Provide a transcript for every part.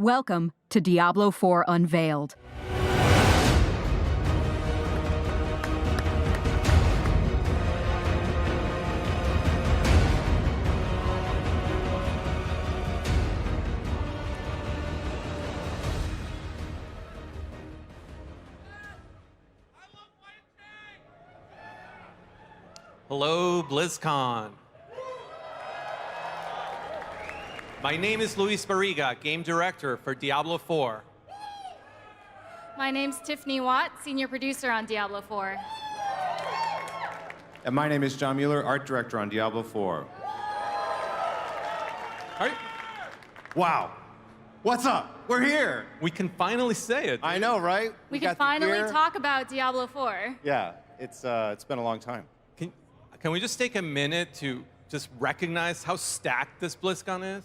Welcome to Diablo IV Unveiled. Hello, BlizzCon. My name is Luis Barriga, Game Director for Diablo IV. My name's Tiffany Watt, Senior Producer on Diablo IV. And my name is John Mueller, Art Director on Diablo IV. All right, Wow. What's up? We're here. we can finally say it. I know, right? We got can the finally gear. talk about Diablo IV. Yeah, it's been a long time. Can we just take a minute to just recognize how stacked this BlizzCon is?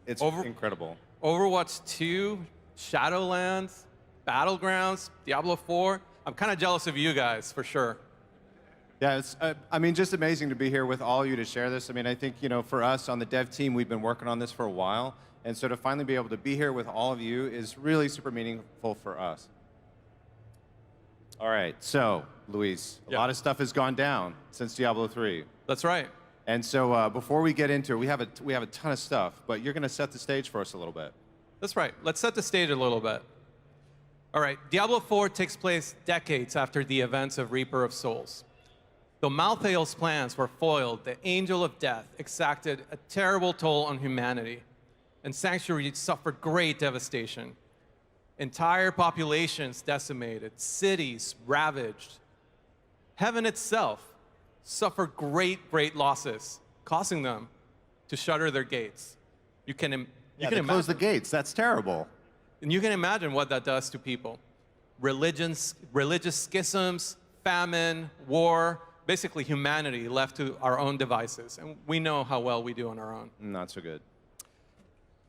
It's incredible. Overwatch 2, Shadowlands, Battlegrounds, Diablo 4. I'm kind of jealous of you guys, for sure. Yeah, it's just amazing to be here with all of you to share this. I mean, I think, for us on the dev team, we've been working on this for a while. And so to finally be able to be here with all of you is really super meaningful for us. All right, so, Luis, a lot of stuff has gone down since Diablo 3. That's right. And so before we get into it, we have a ton of stuff, but you're going to set the stage for us a little bit. That's right. Let's set the stage a little bit. All right, Diablo 4 takes place decades after the events of Reaper of Souls. Though Malthael's plans were foiled, the Angel of Death exacted a terrible toll on humanity, and Sanctuary suffered great devastation. Entire populations decimated, cities ravaged. Heaven itself suffered great losses, causing them to shutter their gates. You can close the gates. That's terrible. And you can imagine what that does to people. Religious schisms, famine, war, basically humanity left to our own devices. And we know how well we do on our own. Not so good.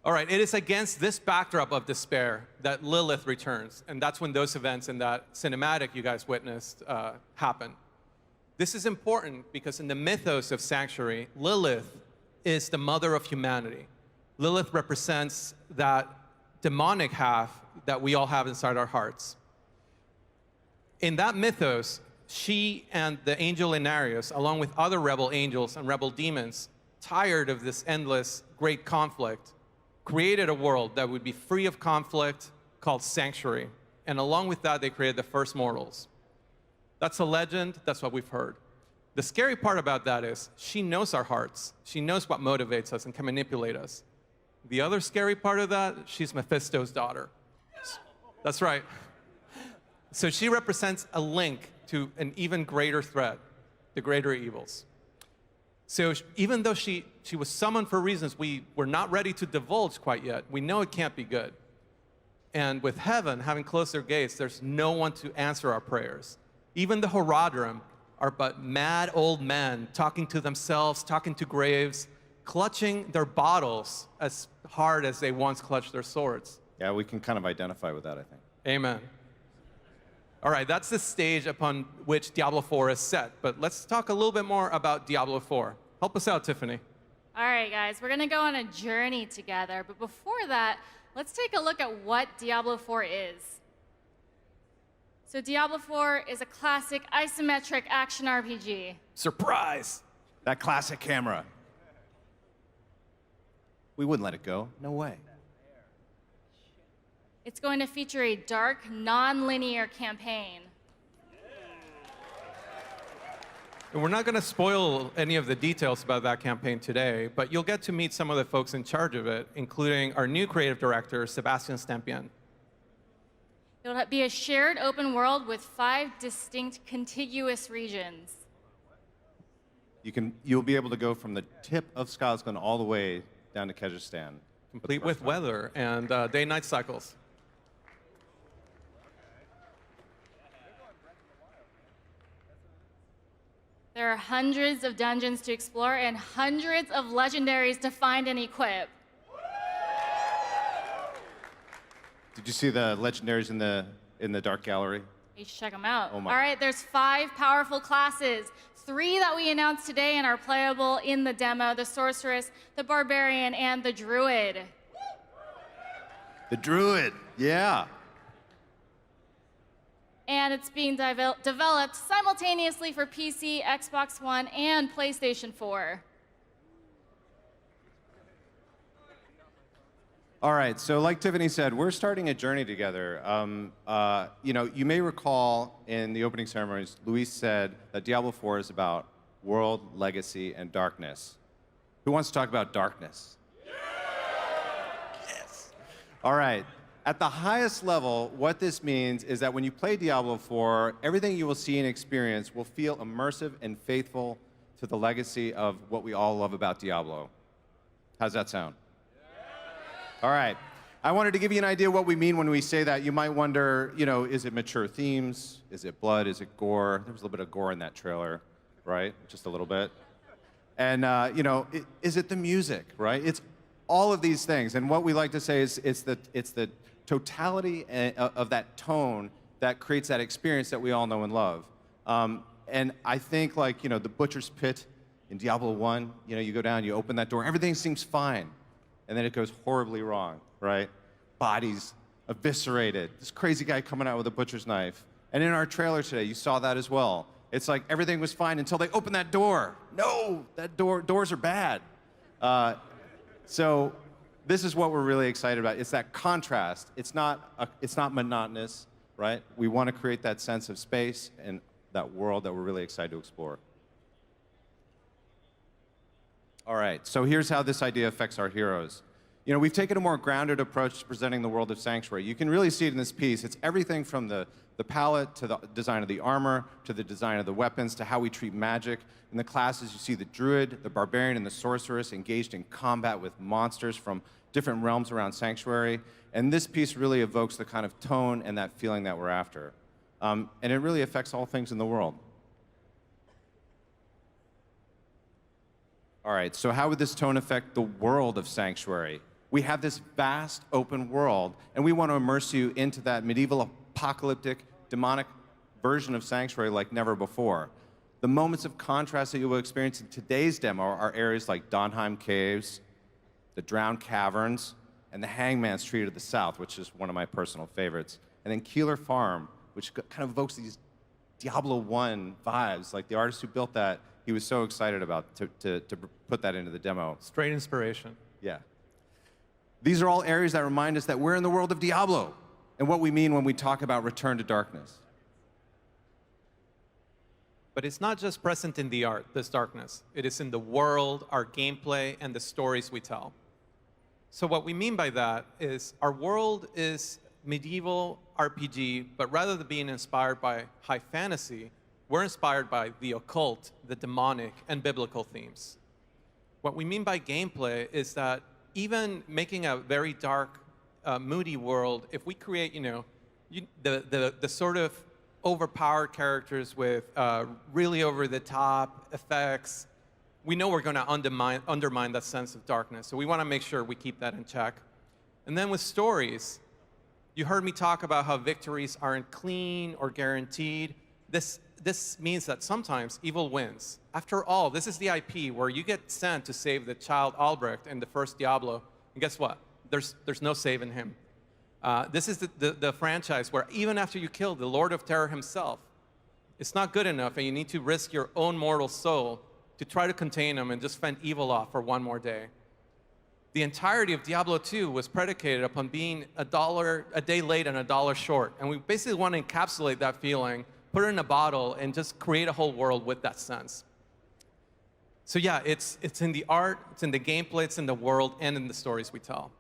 All right, it is against this backdrop of despair that Lilith returns. And that's when those events in that cinematic you guys witnessed happen. This is important because in the mythos of Sanctuary, Lilith is the mother of humanity. Lilith represents that demonic half that we all have inside our hearts. In that mythos, she and the angel Inarius, along with other rebel angels and rebel demons, tired of this endless great conflict, created a world that would be free of conflict called Sanctuary. And along with that, they created the first mortals. That's a legend, that's what we've heard. The scary part about that is she knows our hearts. She knows what motivates us and can manipulate us. The other scary part of that, she's Mephisto's daughter. That's right. So she represents a link to an even greater threat, the greater evils. So even though she was summoned for reasons we were not ready to divulge quite yet, we know it can't be good. And with heaven having closed their gates, there's no one to answer our prayers. Even the Horadrim are but mad old men talking to themselves, talking to graves, clutching their bottles as hard as they once clutched their swords. Yeah, we can kind of identify with that, I think. Amen. All right, that's the stage upon which Diablo 4 is set. But let's talk a little bit more about Diablo 4. Help us out, Tiffany. All right, guys, we're going to go on a journey together. But before that, let's take a look at what Diablo 4 is. So Diablo 4 is a classic isometric action RPG. Surprise! That classic camera. We wouldn't let it go. No way. It's going to feature a dark, non-linear campaign. And we're not going to spoil any of the details about that campaign today, but you'll get to meet some of the folks in charge of it, including our new creative director, Sebastian Stempian. It'll be a shared open world with 5 distinct contiguous regions. You'll be able to go from the tip of Skazgan all the way down to Kyrgyzstan. Complete with weather and day-night cycles. There are hundreds of dungeons to explore and hundreds of legendaries to find and equip. Did you see the legendaries in the Dark Gallery? You should check them out. Oh my. All right, there's 5 powerful classes. 3 that we announced today and are playable in the demo, the sorceress, the barbarian, and the druid. The druid, yeah. And it's being developed simultaneously for PC, Xbox One, and PlayStation 4. All right, so like Tiffany said, we're starting a journey together. You may recall in the opening ceremonies, Luis said that Diablo IV is about world, legacy, and darkness. Who wants to talk about darkness? Yes. All right. At the highest level, what this means is that when you play Diablo IV, everything you will see and experience will feel immersive and faithful to the legacy of what we all love about Diablo. How's that sound? All right. I wanted to give you an idea what we mean when we say that. You might wonder, is it mature themes? Is it blood? Is it gore? There was a little bit of gore in that trailer, right? Just a little bit. And, is it the music, right? It's all of these things. And what we like to say is it's the totality of that tone that creates that experience that we all know and love. And I think, the butcher's pit in Diablo 1, you go down, you open that door, everything seems fine. And then it goes horribly wrong, right? Bodies eviscerated. This crazy guy coming out with a butcher's knife. And in our trailer today, you saw that as well. It's like everything was fine until they opened that door. No, doors are bad. So this is what we're really excited about. It's that contrast. It's not monotonous, right? We want to create that sense of space and that world that we're really excited to explore. All right, so here's how this idea affects our heroes. We've taken a more grounded approach to presenting the world of Sanctuary. You can really see it in this piece. It's everything from the palette to the design of the armor, to the design of the weapons, to how we treat magic. In the classes, you see the druid, the barbarian, and the sorceress engaged in combat with monsters from different realms around Sanctuary. And this piece really evokes the kind of tone and that feeling that we're after. And it really affects all things in the world. All right, so how would this tone affect the world of Sanctuary? We have this vast open world, and we want to immerse you into that medieval apocalyptic demonic version of Sanctuary like never before. The moments of contrast that you will experience in today's demo are areas like Donheim Caves, the Drowned Caverns, and the Hangman's Tree to the south, which is one of my personal favorites. And then Keeler Farm, which kind of evokes these Diablo 1 vibes. Like the artist who built that, he was so excited about to put that into the demo. Straight inspiration. Yeah. These are all areas that remind us that we're in the world of Diablo and what we mean when we talk about return to darkness. But it's not just present in the art, this darkness. It is in the world, our gameplay, and the stories we tell. So what we mean by that is our world is medieval RPG, but rather than being inspired by high fantasy, we're inspired by the occult, the demonic, and biblical themes. What we mean by gameplay is that even making a very dark, moody world, if we create, the sort of overpowered characters with really over-the-top effects, we know we're going to undermine that sense of darkness. So we want to make sure we keep that in check. And then with stories, you heard me talk about how victories aren't clean or guaranteed. This means that sometimes evil wins. After all, this is the IP where you get sent to save the child Albrecht in the first Diablo, and guess what? There's no saving him. This is the franchise where even after you kill the Lord of Terror himself, it's not good enough, and you need to risk your own mortal soul to try to contain him and just fend evil off for one more day. The entirety of Diablo 2 was predicated upon being a day late and $1 short, and we basically want to encapsulate that feeling, put it in a bottle, and just create a whole world with that sense. So yeah, it's in the art, it's in the gameplay, it's in the world, and in the stories we tell.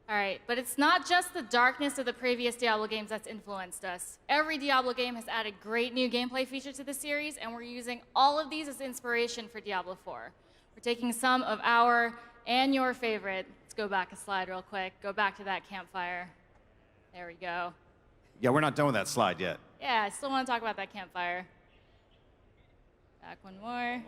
All right, but it's not just the darkness of the previous Diablo games that's influenced us. Every Diablo game has added great new gameplay features to the series, and we're using all of these as inspiration for Diablo 4. We're taking some of our and your favorite. Let's go back a slide real quick. Go back to that campfire. There we go. Yeah, we're not done with that slide yet. Yeah, I still want to talk about that campfire. Back one more.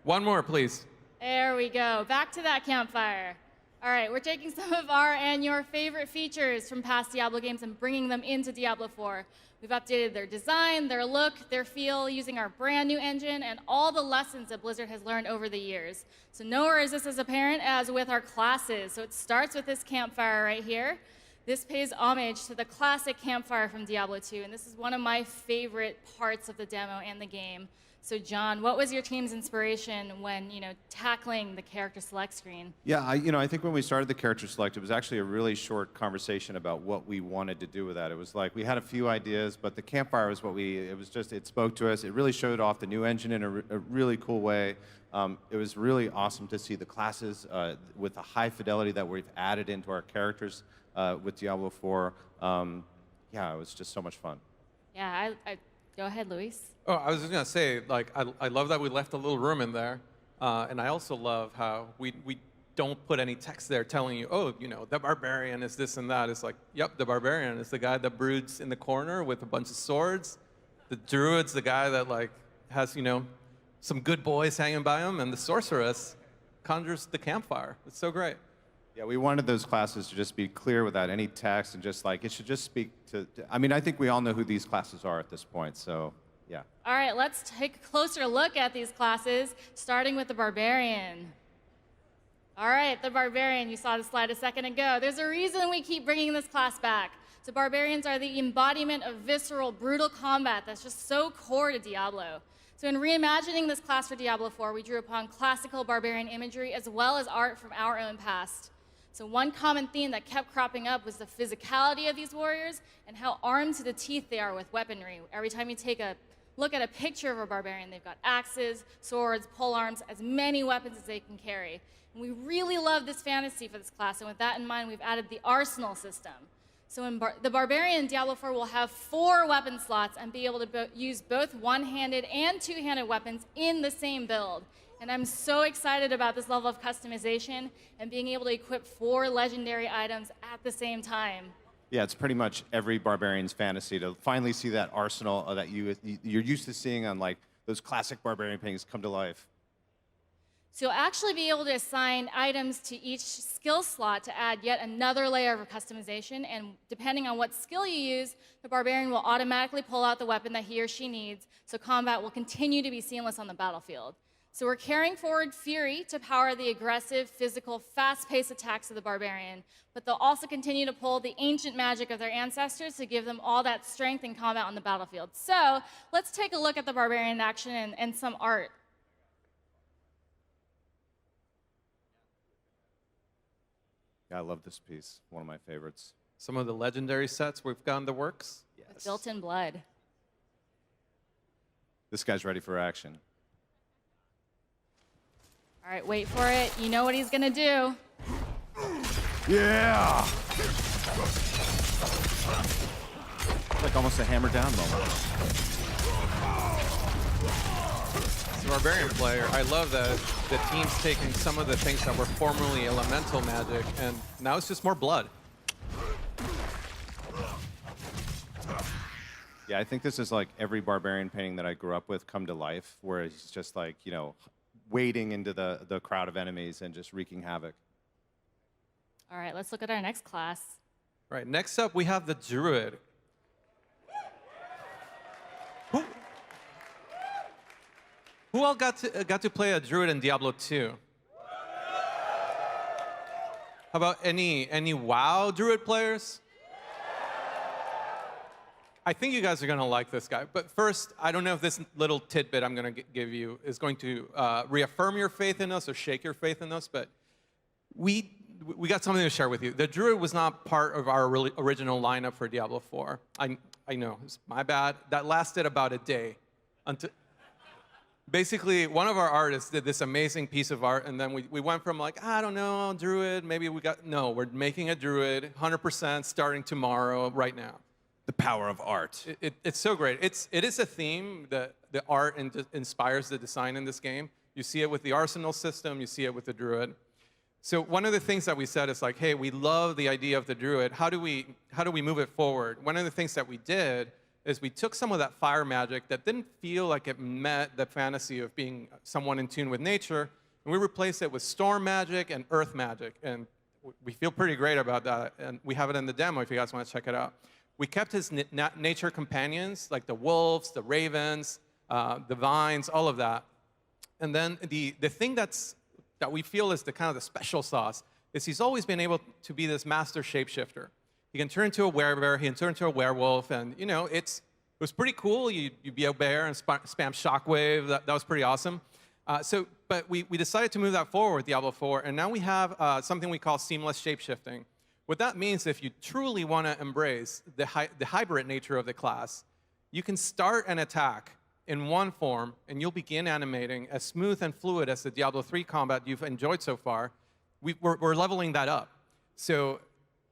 One more, please. There we go. Back to that campfire. All right, we're taking some of our and your favorite features from past Diablo games and bringing them into Diablo 4. We've updated their design, their look, their feel, using our brand new engine and all the lessons that Blizzard has learned over the years. So nowhere is this as apparent as with our classes. So it starts with this campfire right here. This pays homage to the classic campfire from Diablo 2, and this is one of my favorite parts of the demo and the game. So John, what was your team's inspiration when, tackling the character select screen? Yeah, I think when we started the character select, it was actually a really short conversation about what we wanted to do with that. It was like we had a few ideas, but the campfire was it spoke to us. It really showed off the new engine in a really cool way. It was really awesome to see the classes with the high fidelity that we've added into our characters with Diablo 4. Yeah, it was just so much fun. Yeah, I go ahead, Luis. Oh, I was just gonna say, I love that we left a little room in there, and I also love how we don't put any text there telling you, oh, the barbarian is this and that. It's like, yep, the barbarian is the guy that broods in the corner with a bunch of swords. The druid's the guy that has some good boys hanging by him, and the sorceress conjures the campfire. It's so great. Yeah, we wanted those classes to just be clear without any text and just it should just speak to. I mean, I think we all know who these classes are at this point, so yeah. All right, let's take a closer look at these classes, starting with the barbarian. All right, the barbarian, you saw the slide a second ago. There's a reason we keep bringing this class back. So barbarians are the embodiment of visceral, brutal combat that's just so core to Diablo. So in reimagining this class for Diablo 4, we drew upon classical barbarian imagery as well as art from our own past. So one common theme that kept cropping up was the physicality of these warriors and how armed to the teeth they are with weaponry. Every time you take a look at a picture of a barbarian, they've got axes, swords, polearms, as many weapons as they can carry. And we really love this fantasy for this class, and with that in mind, we've added the arsenal system. So the barbarian in Diablo 4 will have 4 weapon slots and be able to use both one-handed and two-handed weapons in the same build. And I'm so excited about this level of customization and being able to equip 4 legendary items at the same time. Yeah, it's pretty much every barbarian's fantasy to finally see that arsenal that you're used to seeing on those classic barbarian paintings come to life. So you'll actually be able to assign items to each skill slot to add yet another layer of customization, and depending on what skill you use, the barbarian will automatically pull out the weapon that he or she needs, so combat will continue to be seamless on the battlefield. So we're carrying forward Fury to power the aggressive, physical, fast-paced attacks of the barbarian, but they'll also continue to pull the ancient magic of their ancestors to give them all that strength in combat on the battlefield. So let's take a look at the barbarian in action and some art. Yeah, I love this piece. One of my favorites. Some of the legendary sets we've got in the works. Yes. With built-in blood. This guy's ready for action. All right, wait for it. You know what he's gonna do. Yeah! Like almost a hammer down moment. As a barbarian player, I love that the team's taking some of the things that were formerly elemental magic, and now it's just more blood. Yeah, I think this is like every barbarian painting that I grew up with come to life, where he's just wading into the crowd of enemies and just wreaking havoc. All right, let's look at our next class. All right, next up we have the druid. Who all got to play a druid in Diablo 2? How about any WoW druid players? I think you guys are going to like this guy. But first, I don't know if this little tidbit I'm going to give you is going to reaffirm your faith in us or shake your faith in us, but we got something to share with you. The druid was not part of our original lineup for Diablo 4. I know, it's my bad. That lasted about a day. Basically, one of our artists did this amazing piece of art, and then we went from I don't know, druid, maybe no, we're making a druid, 100% starting tomorrow, right now. The power of art. It's so great. It is a theme that the art inspires the design in this game. You see it with the arsenal system. You see it with the druid. So one of the things that we said is hey, we love the idea of the druid. How do we move it forward? One of the things that we did is we took some of that fire magic that didn't feel like it met the fantasy of being someone in tune with nature, and we replaced it with storm magic and earth magic. And we feel pretty great about that. And we have it in the demo if you guys want to check it out. We kept his nature companions, like the wolves, the ravens, the vines, all of that. And then the thing that we feel is the kind of the special sauce is he's always been able to be this master shapeshifter. He can turn into a werebear, he can turn into a werewolf, and you know, it was pretty cool. You'd be a bear and spam shockwave. That was pretty awesome. But we decided to move that forward with Diablo 4, and now we have something we call seamless shapeshifting. What that means, if you truly want to embrace the hybrid nature of the class, you can start an attack in one form, and you'll begin animating as smooth and fluid as the Diablo 3 combat you've enjoyed so far. We're leveling that up. So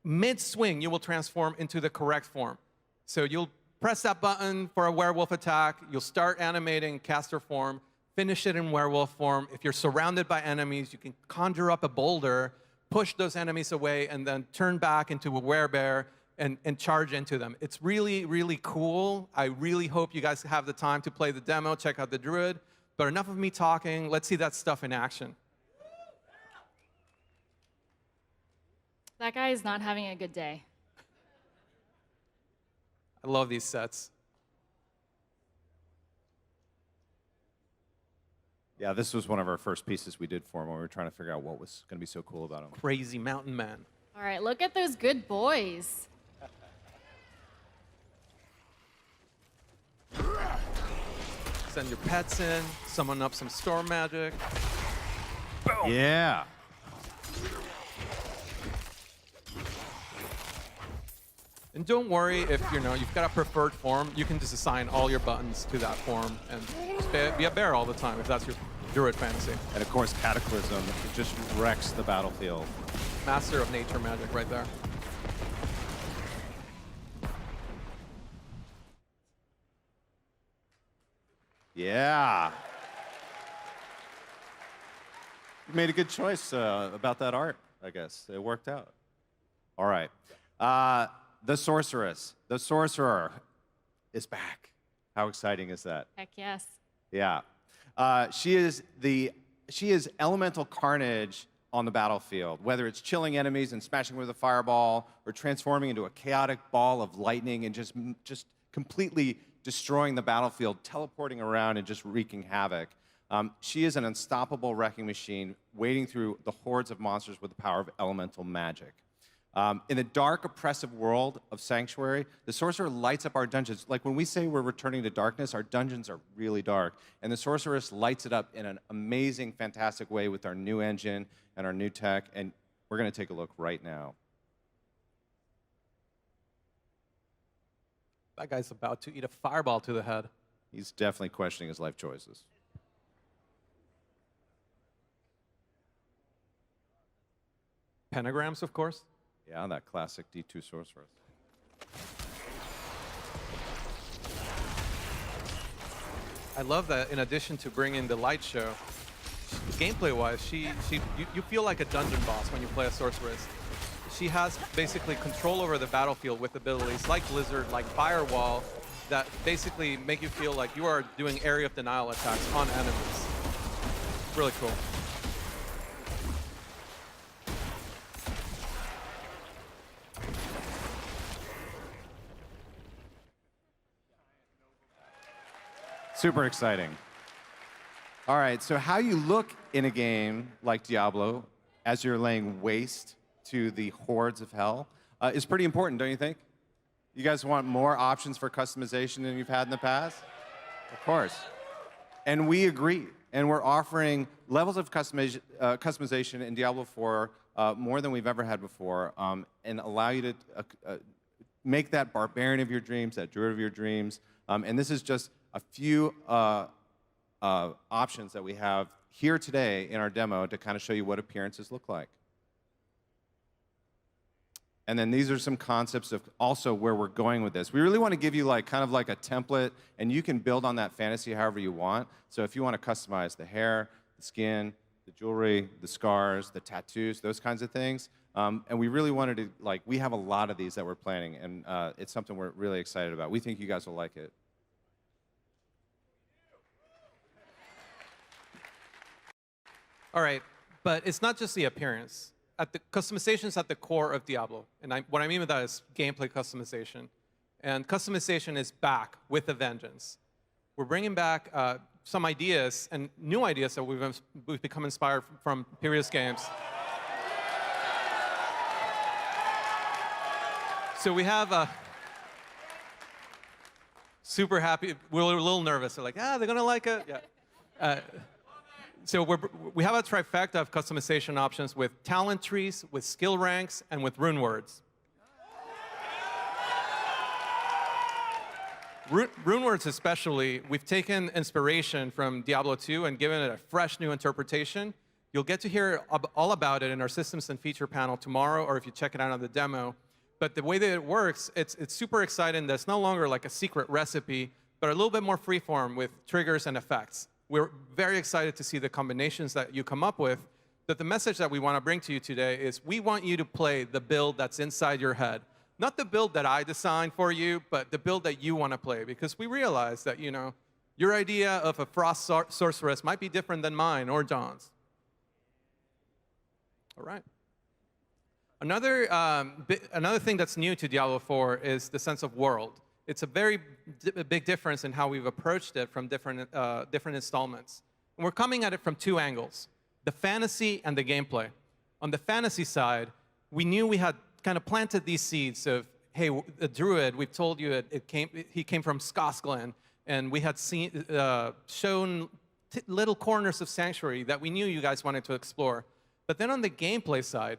mid-swing, you will transform into the correct form. So you'll press that button for a werewolf attack. You'll start animating caster form, finish it in werewolf form. If you're surrounded by enemies, you can conjure up a boulder, push those enemies away, and then turn back into a werebear and charge into them. It's really, really cool. I really hope you guys have the time to play the demo, check out the druid. But enough of me talking. Let's see that stuff in action. That guy is not having a good day. I love these sets. Yeah, this was one of our first pieces we did for him when we were trying to figure out what was going to be so cool about him. Crazy mountain man. All right, look at those good boys. Send your pets in, summon up some storm magic. Boom. Yeah. And don't worry if you've got a preferred form. You can just assign all your buttons to that form and just be a bear all the time if that's your druid fantasy. And of course, Cataclysm, it just wrecks the battlefield. Master of nature magic right there. Yeah. You made a good choice about that art, I guess. It worked out. All right. The sorceress, the sorcerer is back. How exciting is that? Heck yes. Yeah. She is elemental carnage on the battlefield, whether it's chilling enemies and smashing with a fireball or transforming into a chaotic ball of lightning and just completely destroying the battlefield, teleporting around and just wreaking havoc. She is an unstoppable wrecking machine, wading through the hordes of monsters with the power of elemental magic. In the dark, oppressive world of Sanctuary, the sorcerer lights up our dungeons. Like when we say we're returning to darkness, our dungeons are really dark. And the sorceress lights it up in an amazing, fantastic way with our new engine and our new tech. And we're going to take a look right now. That guy's about to eat a fireball to the head. He's definitely questioning his life choices. Pentagrams, of course. Yeah, that classic D2 sorceress. I love that in addition to bringing the light show, gameplay-wise, you feel like a dungeon boss when you play a sorceress. She has basically control over the battlefield with abilities like Blizzard, like Firewall, that basically make you feel like you are doing area of denial attacks on enemies. Really cool. Super exciting. All right, so how you look in a game like Diablo as you're laying waste to the hordes of hell is pretty important, don't you think? You guys want more options for customization than you've had in the past? Of course. And we agree. And we're offering levels of customization in Diablo 4 more than we've ever had before, and allow you to make that barbarian of your dreams, that druid of your dreams. And this is just a few options that we have here today in our demo to kind of show you what appearances look like. And then these are some concepts of also where we're going with this. We really want to give you kind of like a template, and you can build on that fantasy however you want. So if you want to customize the hair, the skin, the jewelry, the scars, the tattoos, those kinds of things. And we really wanted to, we have a lot of these that we're planning, and it's something we're really excited about. We think you guys will like it. All right, but it's not just the appearance. Customization is at the core of Diablo. And what I mean by that is gameplay customization. And customization is back with a vengeance. We're bringing back some ideas and new ideas that we've become inspired from previous games. So we have super happy. We're a little nervous. They're like, they're going to like it. Yeah. So we have a trifecta of customization options with talent trees, with skill ranks, and with rune words. Rune words especially, we've taken inspiration from Diablo 2 and given it a fresh new interpretation. You'll get to hear all about it in our systems and feature panel tomorrow, or if you check it out on the demo. But the way that it works, it's super exciting that it's no longer like a secret recipe, but a little bit more freeform with triggers and effects. We're very excited to see the combinations that you come up with. But the message that we want to bring to you today is we want you to play the build that's inside your head. Not the build that I designed for you, but the build that you want to play. Because we realize that, your idea of a frost sorceress might be different than mine or John's. All right. Another thing that's new to Diablo 4 is the sense of world. It's a very big difference in how we've approached it from different installments. And we're coming at it from two angles, the fantasy and the gameplay. On the fantasy side, we knew we had kind of planted these seeds of, hey, the druid, we've told you he came from Skosglen, and we had shown little corners of Sanctuary that we knew you guys wanted to explore. But then on the gameplay side,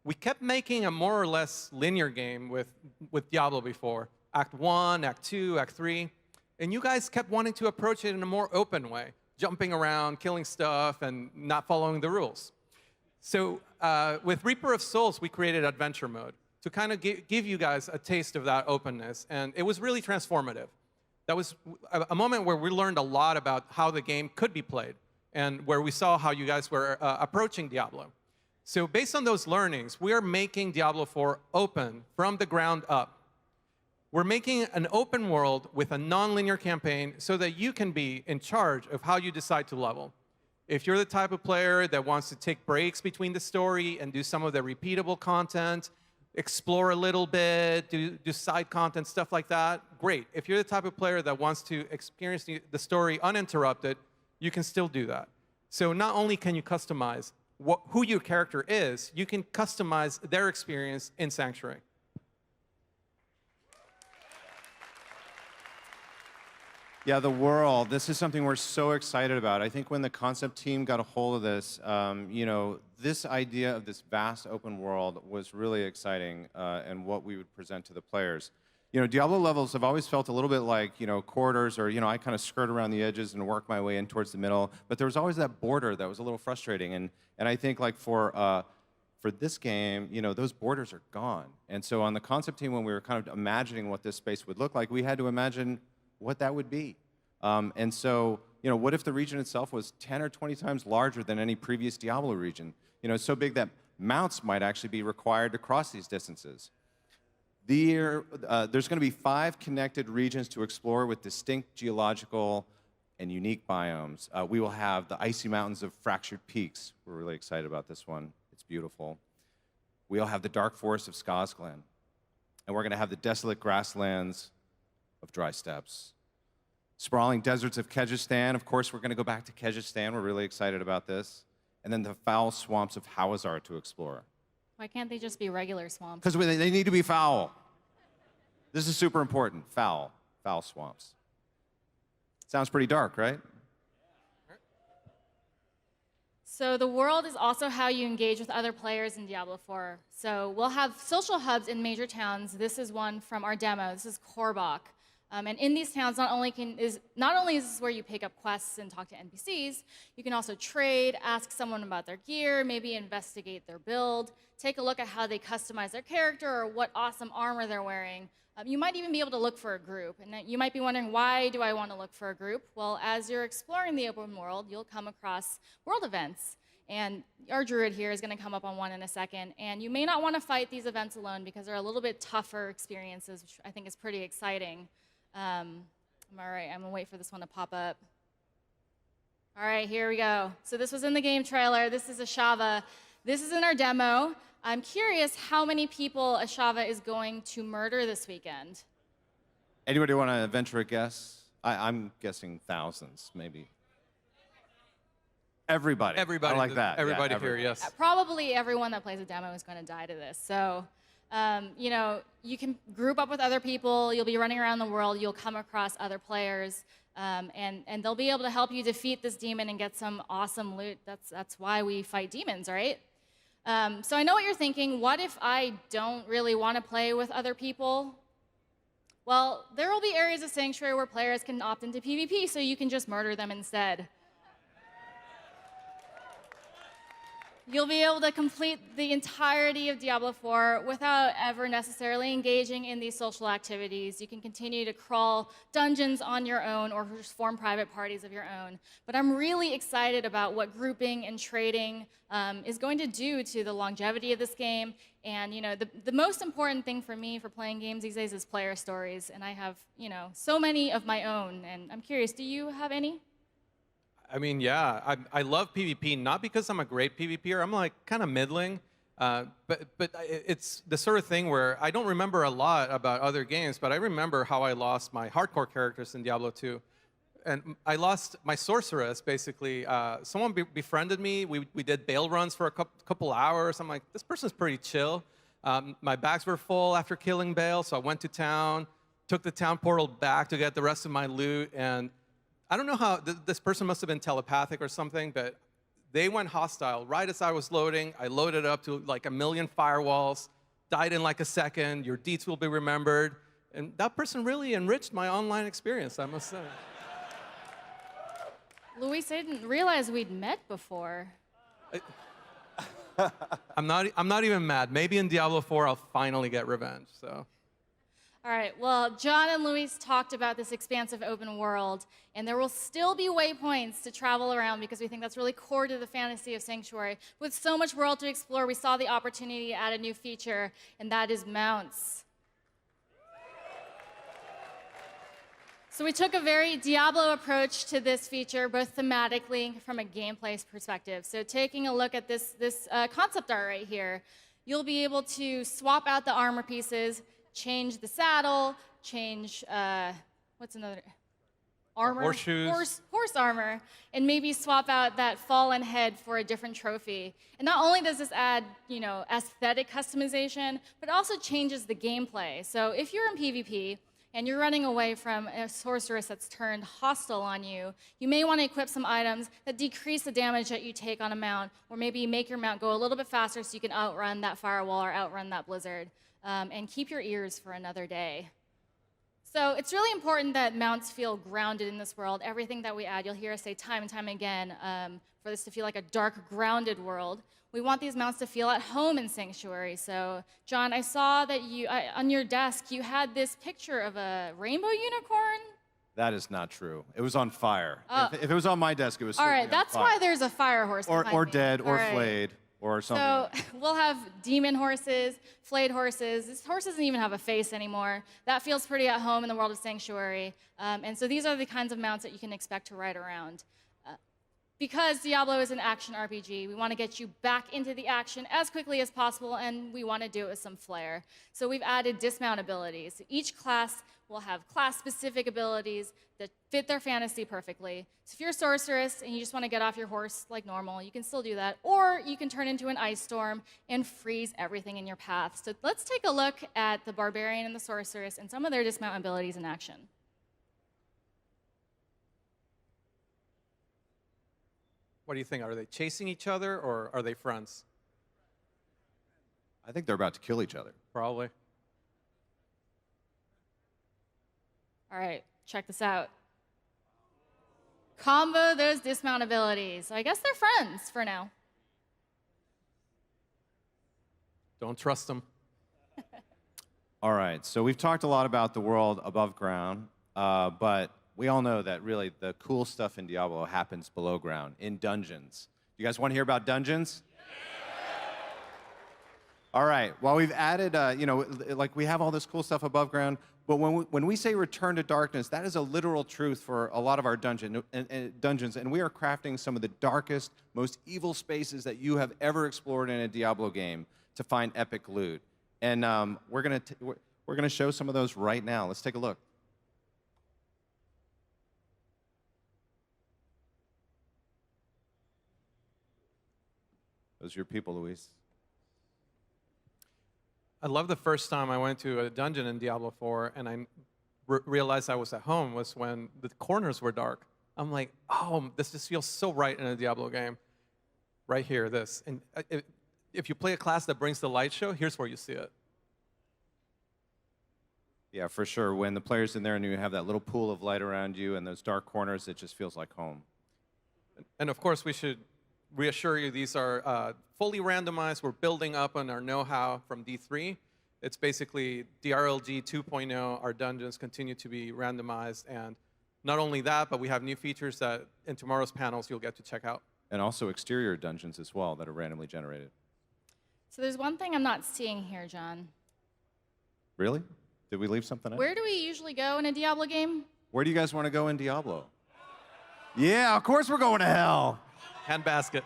we kept making a more or less linear game with Diablo before, Act 1, Act 2, Act 3, and you guys kept wanting to approach it in a more open way, jumping around, killing stuff, and not following the rules. So with Reaper of Souls, we created Adventure Mode to kind of give you guys a taste of that openness, and it was really transformative. That was a moment where we learned a lot about how the game could be played, and where we saw how you guys were approaching Diablo. So based on those learnings, we are making Diablo 4 open from the ground up. We're making an open world with a non-linear campaign so that you can be in charge of how you decide to level. If you're the type of player that wants to take breaks between the story and do some of the repeatable content, explore a little bit, do side content, stuff like that, great. If you're the type of player that wants to experience the story uninterrupted, you can still do that. So not only can you customize who your character is, you can customize their experience in Sanctuary. Yeah, the world. This is something we're so excited about. I think when the concept team got a hold of this, this idea of this vast open world was really exciting and what we would present to the players. Diablo levels have always felt a little bit like, corridors or, I kind of skirt around the edges and work my way in towards the middle. But there was always that border that was a little frustrating. And I think like for this game, those borders are gone. And so on the concept team, when we were kind of imagining what this space would look like, we had to imagine what that would be. And so, what if the region itself was 10 or 20 times larger than any previous Diablo region? It's so big that mounts might actually be required to cross these distances. There's going to be 5 connected regions to explore with distinct geological and unique biomes. We will have the icy mountains of Fractured Peaks. We're really excited about this one. It's beautiful. We'll have the dark forest of Skosglen. And we're going to have the desolate grasslands of Dry Steppes. Sprawling deserts of Kyrgyzstan. Of course, we're going to go back to Kyrgyzstan. We're really excited about this. And then the foul swamps of Hawazar to explore. Why can't they just be regular swamps? Because they need to be foul. This is super important. Foul swamps. Sounds pretty dark, right? So the world is also how you engage with other players in Diablo 4. So we'll have social hubs in major towns. This is one from our demo. This is Korbach. And in these towns, not only is this where you pick up quests and talk to NPCs, you can also trade, ask someone about their gear, maybe investigate their build, take a look at how they customize their character or what awesome armor they're wearing. You might even be able to look for a group. And you might be wondering, why do I want to look for a group? Well, as you're exploring the open world, you'll come across world events. And our druid here is going to come up on one in a second. And you may not want to fight these events alone because they're a little bit tougher experiences, which I think is pretty exciting. All right, I'm gonna wait for this one to pop up. All right, here we go. So this was in the game trailer. This is Ashava. This is in our demo. I'm curious how many people Ashava is going to murder this weekend. Anybody want to venture a guess? I'm guessing thousands, maybe. Everybody. Everybody. I like that. Everybody Yeah, here, yes. Probably everyone that plays a demo is going to die to this. So, you know, you can group up with other people. You'll be running around the world. You'll come across other players, and they'll be able to help you defeat this demon and get some awesome loot. That's why we fight demons, right? So I know what you're thinking. What if I don't really want to play with other people? Well, there will be areas of Sanctuary where players can opt into PvP, so you can just murder them instead. You'll be able to complete the entirety of Diablo IV without ever necessarily engaging in these social activities. You can continue to crawl dungeons on your own or just form private parties of your own. But I'm really excited about what grouping and trading is going to do to the longevity of this game. And you know, the most important thing for me for playing games these days is player stories. And I have, you know, so many of my own. And I'm curious, do you have any? I mean, yeah, I love PvP, not because I'm a great PvPer. I'm like kind of middling, but it's the sort of thing where I don't remember a lot about other games, but I remember how I lost my hardcore characters in Diablo 2. And I lost my sorceress, basically. Someone befriended me. We did bail runs for a couple hours. I'm like, this person's pretty chill. My bags were full after killing Bale, so I went to town, took the town portal back to get the rest of my loot, and I don't know how, this person must have been telepathic or something, but they went hostile right as I was loading. I loaded up to like 1 million firewalls, died in like a second. Your deeds will be remembered. And that person really enriched my online experience, I must say. Luis, I didn't realize we'd met before. I'm not even mad. Maybe in Diablo 4 I'll finally get revenge, so. All right, well, John and Luis talked about this expansive open world, and there will still be waypoints to travel around because we think that's really core to the fantasy of Sanctuary. With so much world to explore, we saw the opportunity to add a new feature, and that is mounts. So we took a very Diablo approach to this feature, both thematically from a gameplay perspective. So taking a look at this concept art right here, you'll be able to swap out the armor pieces, change the saddle, change, what's another? Armor? Horseshoes. Horse armor, and maybe swap out that fallen head for a different trophy. And not only does this add, you know, aesthetic customization, but it also changes the gameplay. So if you're in PvP, and you're running away from a sorceress that's turned hostile on you, you may want to equip some items that decrease the damage that you take on a mount, or maybe make your mount go a little bit faster so you can outrun that firewall or outrun that blizzard. And keep your ears for another day. So it's really important that mounts feel grounded in this world. Everything that we add, you'll hear us say time and time again, for this to feel like a dark, grounded world. We want these mounts to feel at home in Sanctuary. So, John, I saw that on your desk, you had this picture of a rainbow unicorn. That is not true. It was on fire. If it was on my desk, it was all certainly right, that's on fire. why there's a fire horse behind Or me. dead, or All right. flayed, or something. So we'll have demon horses, flayed horses. This horse doesn't even have a face anymore. That feels pretty at home in the world of Sanctuary. And so these are the kinds of mounts that you can expect to ride around. Because Diablo is an action RPG, we want to get you back into the action as quickly as possible, and we want to do it with some flair. So we've added dismount abilities. Each class will have class-specific abilities that fit their fantasy perfectly. So if you're a sorceress and you just want to get off your horse like normal, you can still do that. Or you can turn into an ice storm and freeze everything in your path. So let's take a look at the barbarian and the sorceress and some of their dismount abilities in action. What do you think? Are they chasing each other, or are they friends? I think they're about to kill each other. Probably. All right, check this out. Combo those dismount abilities. So I guess they're friends for now. Don't trust them. All right, so we've talked a lot about the world above ground, but we all know that really the cool stuff in Diablo happens below ground, in dungeons. You guys want to hear about dungeons? All right, well, we've added, like we have all this cool stuff above ground, but when we say return to darkness, that is a literal truth for a lot of our dungeons, and we are crafting some of the darkest, most evil spaces that you have ever explored in a Diablo game to find epic loot. And we're gonna show some of those right now. Let's take a look. Those are your people, Luis. I love the first time I went to a dungeon in Diablo 4 and I realized I was at home was when the corners were dark. I'm like, oh, this just feels so right in a Diablo game. Right here, this. And if you play a class that brings the light show, here's where you see it. Yeah, for sure. When the player's in there and you have that little pool of light around you and those dark corners, it just feels like home. And of course, we should reassure you these are fully randomized. We're building up on our know-how from D3. It's basically DRLG 2.0. Our dungeons continue to be randomized. And not only that, but we have new features that in tomorrow's panels you'll get to check out. And also exterior dungeons as well that are randomly generated. So there's one thing I'm not seeing here, John. Really? Did we leave something out? Where do we usually go in a Diablo game? Where do you guys want to go in Diablo? Yeah, of course we're going to hell. Handbasket.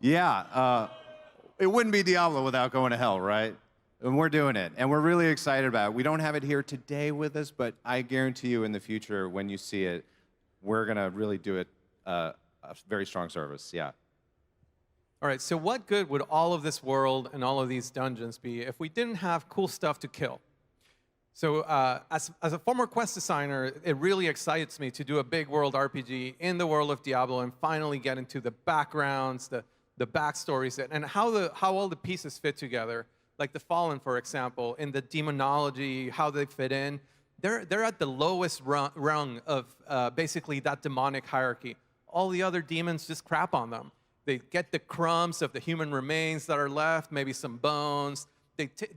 Yeah, it wouldn't be Diablo without going to hell, right? And we're doing it, and we're really excited about it. We don't have it here today with us, but I guarantee you in the future, when you see it, we're going to really do it a very strong service, yeah. All right, so what good would all of this world and all of these dungeons be if we didn't have cool stuff to kill? So as a former quest designer, it really excites me to do a big world RPG in the world of Diablo and finally get into the backgrounds, the backstories, and how all the pieces fit together. Like the Fallen, for example, in the demonology, how they fit in. They're at the lowest rung of basically that demonic hierarchy. All the other demons just crap on them. They get the crumbs of the human remains that are left, maybe some bones.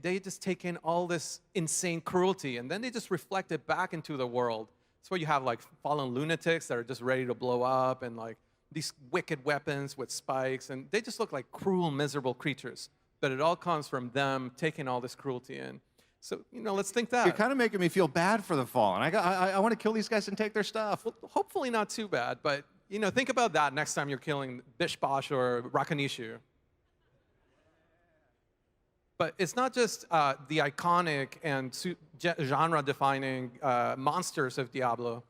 They just take in all this insane cruelty, and then they just reflect it back into the world. That's why you have like fallen lunatics that are just ready to blow up, and like these wicked weapons with spikes, and they just look like cruel, miserable creatures. But it all comes from them taking all this cruelty in. So, let's think that. You're kind of making me feel bad for the Fallen. I want to kill these guys and take their stuff. Well, hopefully not too bad, but think about that next time you're killing Bish Bosh or Rakanishu. But it's not just the iconic and genre-defining monsters of Diablo,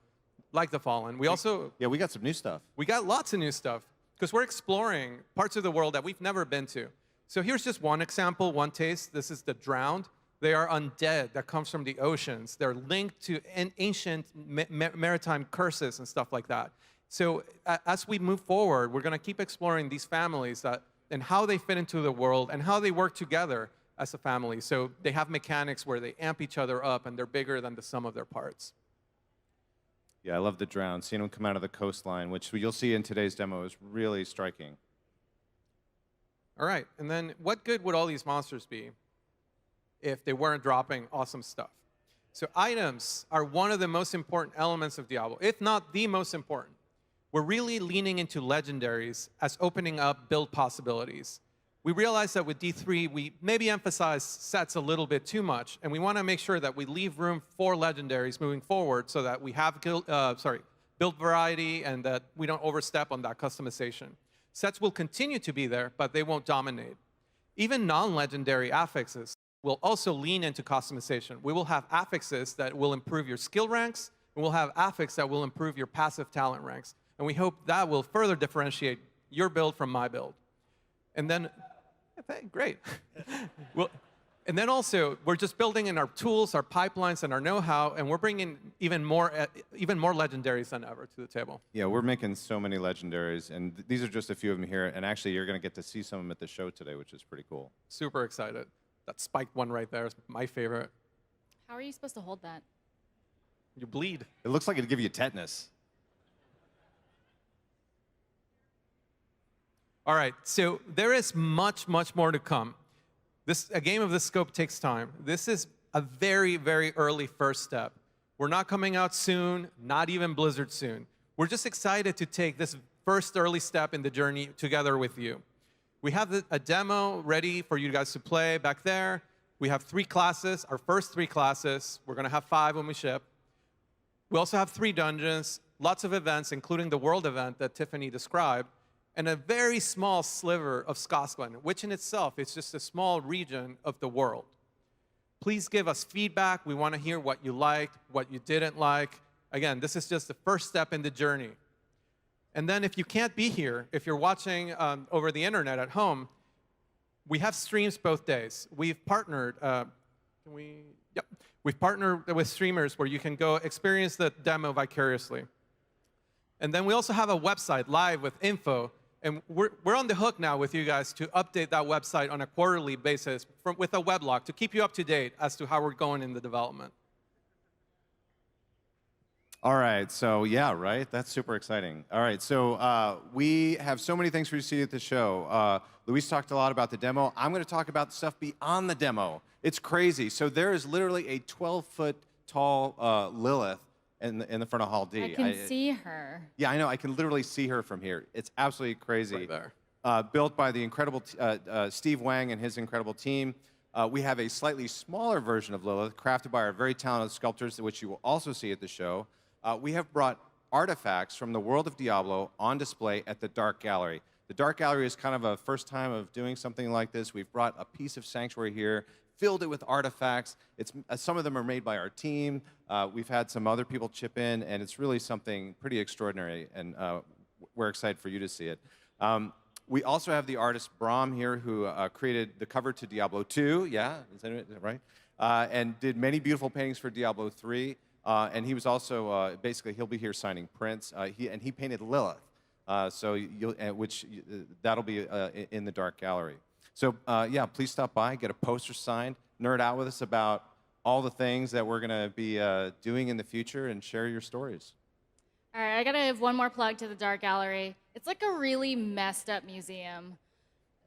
like the Fallen. We also... Yeah, we got some new stuff. We got lots of new stuff, because we're exploring parts of the world that we've never been to. So here's just one example, one taste. This is the Drowned. They are undead that comes from the oceans. They're linked to ancient maritime curses and stuff like that. So as we move forward, we're going to keep exploring these families and how they fit into the world and how they work together as a family. So they have mechanics where they amp each other up and they're bigger than the sum of their parts. Yeah, I love the Drowned. Seeing them come out of the coastline, which you'll see in today's demo, is really striking. All right, and then what good would all these monsters be if they weren't dropping awesome stuff? So items are one of the most important elements of Diablo, if not the most important. We're really leaning into legendaries as opening up build possibilities. We realize that with D3, we maybe emphasize sets a little bit too much, and we want to make sure that we leave room for legendaries moving forward so that we have build variety and that we don't overstep on that customization. Sets will continue to be there, but they won't dominate. Even non-legendary affixes will also lean into customization. We will have affixes that will improve your skill ranks, and we'll have affix that will improve your passive talent ranks. And we hope that will further differentiate your build from my build. And then, great. And then also, we're just building in our tools, our pipelines, and our know-how, and we're bringing even more legendaries than ever to the table. Yeah, we're making so many legendaries, and these are just a few of them here. And actually, you're going to get to see some of them at the show today, which is pretty cool. Super excited. That spiked one right there is my favorite. How are you supposed to hold that? You bleed. It looks like it'd give you tetanus. All right, so there is much, much more to come. A game of this scope takes time. This is a very, very early first step. We're not coming out soon, not even Blizzard soon. We're just excited to take this first early step in the journey together with you. We have a demo ready for you guys to play back there. We have 3 classes, our first 3 classes. We're going to have 5 when we ship. We also have 3 dungeons, lots of events, including the world event that Tiffany described, and a very small sliver of Scotland, which in itself is just a small region of the world. Please give us feedback. We want to hear what you liked, what you didn't like. Again, this is just the first step in the journey. And then if you can't be here, if you're watching over the internet at home, we have streams both days. We've partnered, We've partnered with streamers where you can go experience the demo vicariously. And then we also have a website live with info. And we're on the hook now with you guys to update that website on a quarterly basis with a weblog to keep you up to date as to how we're going in the development. All right, so yeah, right? That's super exciting. All right, so we have so many things for you to see at the show. Luis talked a lot about the demo. I'm going to talk about the stuff beyond the demo. It's crazy. So there is literally a 12-foot tall Lilith in the front of Hall D. I can see her. Yeah, I know. I can literally see her from here. It's absolutely crazy. Right there. Built by the incredible Steve Wang and his incredible team. We have a slightly smaller version of Lilith, crafted by our very talented sculptors, which you will also see at the show. We have brought artifacts from the world of Diablo on display at the Dark Gallery. The Dark Gallery is kind of a first time of doing something like this. We've brought a piece of Sanctuary here, filled it with artifacts. Some of them are made by our team. We've had some other people chip in, and it's really something pretty extraordinary, and we're excited for you to see it. We also have the artist Brahm here, who created the cover to Diablo 2, yeah, is that right? And did many beautiful paintings for Diablo 3. And he was also, basically, he'll be here signing prints. He painted Lilith, that'll be in the Dark Gallery. So yeah, please stop by, get a poster signed, nerd out with us about all the things that we're going to be doing in the future, and share your stories. All right, I got to give one more plug to the Dark Gallery. It's like a really messed up museum.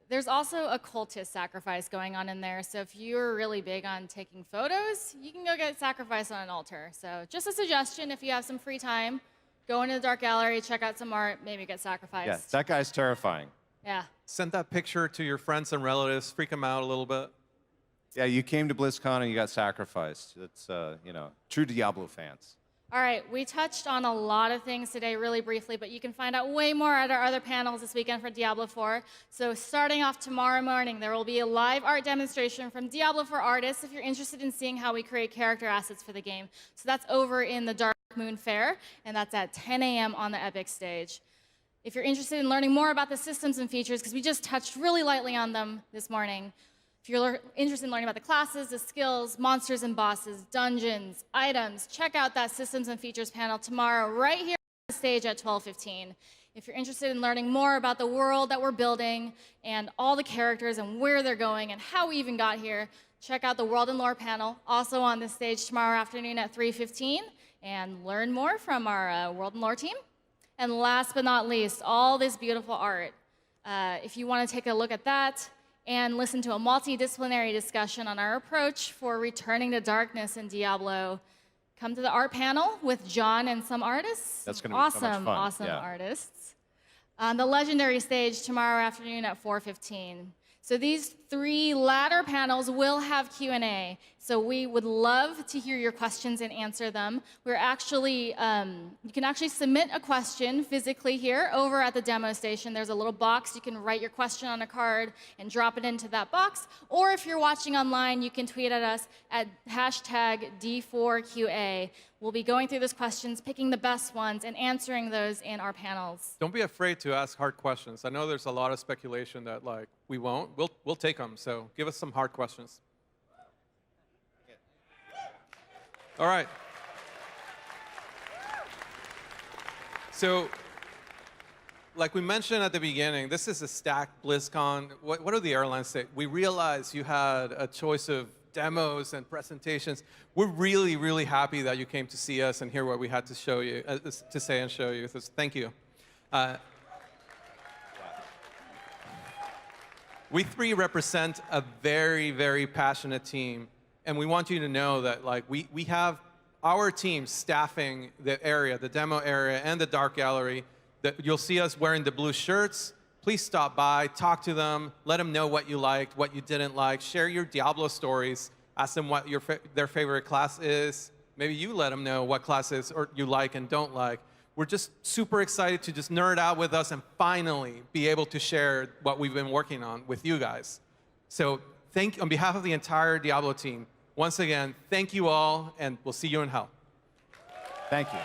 There's also a cultist sacrifice going on in there, so if you're really big on taking photos, you can go get sacrificed on an altar. So just a suggestion, if you have some free time, go into the Dark Gallery, check out some art, maybe get sacrificed. Yeah, that guy's terrifying. Yeah. Send that picture to your friends and relatives, freak them out a little bit. Yeah, you came to BlizzCon and you got sacrificed. It's, you know, true Diablo fans. All right, we touched on a lot of things today really briefly, but you can find out way more at our other panels this weekend for Diablo 4. So starting off tomorrow morning, there will be a live art demonstration from Diablo 4 artists if you're interested in seeing how we create character assets for the game. So that's over in the Dark Moon Fair, and that's at 10 a.m. on the Epic stage. If you're interested in learning more about the systems and features, because we just touched really lightly on them this morning, if you're interested in learning about the classes, the skills, monsters and bosses, dungeons, items, check out that systems and features panel tomorrow right here on the stage at 12:15. If you're interested in learning more about the world that we're building and all the characters and where they're going and how we even got here, check out the World and Lore panel, also on this stage tomorrow afternoon at 3:15, and learn more from our World and Lore team. And last but not least, all this beautiful art. If you want to take a look at that, and listen to a multidisciplinary discussion on our approach for returning to darkness in Diablo, come to the art panel with John and some artists. That's going to be so much fun. Awesome artists. On the legendary stage tomorrow afternoon at 4:15. So these three latter panels will have Q&A. So we would love to hear your questions and answer them. We're actually, you can actually submit a question physically here over at the demo station. There's a little box. You can write your question on a card and drop it into that box. Or if you're watching online, you can tweet at us at #D4QA. We'll be going through those questions, picking the best ones, and answering those in our panels. Don't be afraid to ask hard questions. I know there's a lot of speculation that like we won't. We'll take them. So give us some hard questions. All right. So, like we mentioned at the beginning, this is a stacked BlizzCon. What do the airlines say? We realized you had a choice of demos and presentations. We're really, really happy that you came to see us and hear what we had to show you, to say and show you. So thank you. We three represent a very, very passionate team, and we want you to know that like we have our team staffing the area, the demo area, and the Dark Gallery. That you'll see us wearing the blue shirts. Please stop by, talk to them, let them know what you liked, what you didn't like, share your Diablo stories, ask them what their favorite class is. Maybe you let them know what classes you like and don't like. We're just super excited to just nerd out with us and finally be able to share what we've been working on with you guys. So on behalf of the entire Diablo team, once again, thank you all, and we'll see you in hell. Thank you.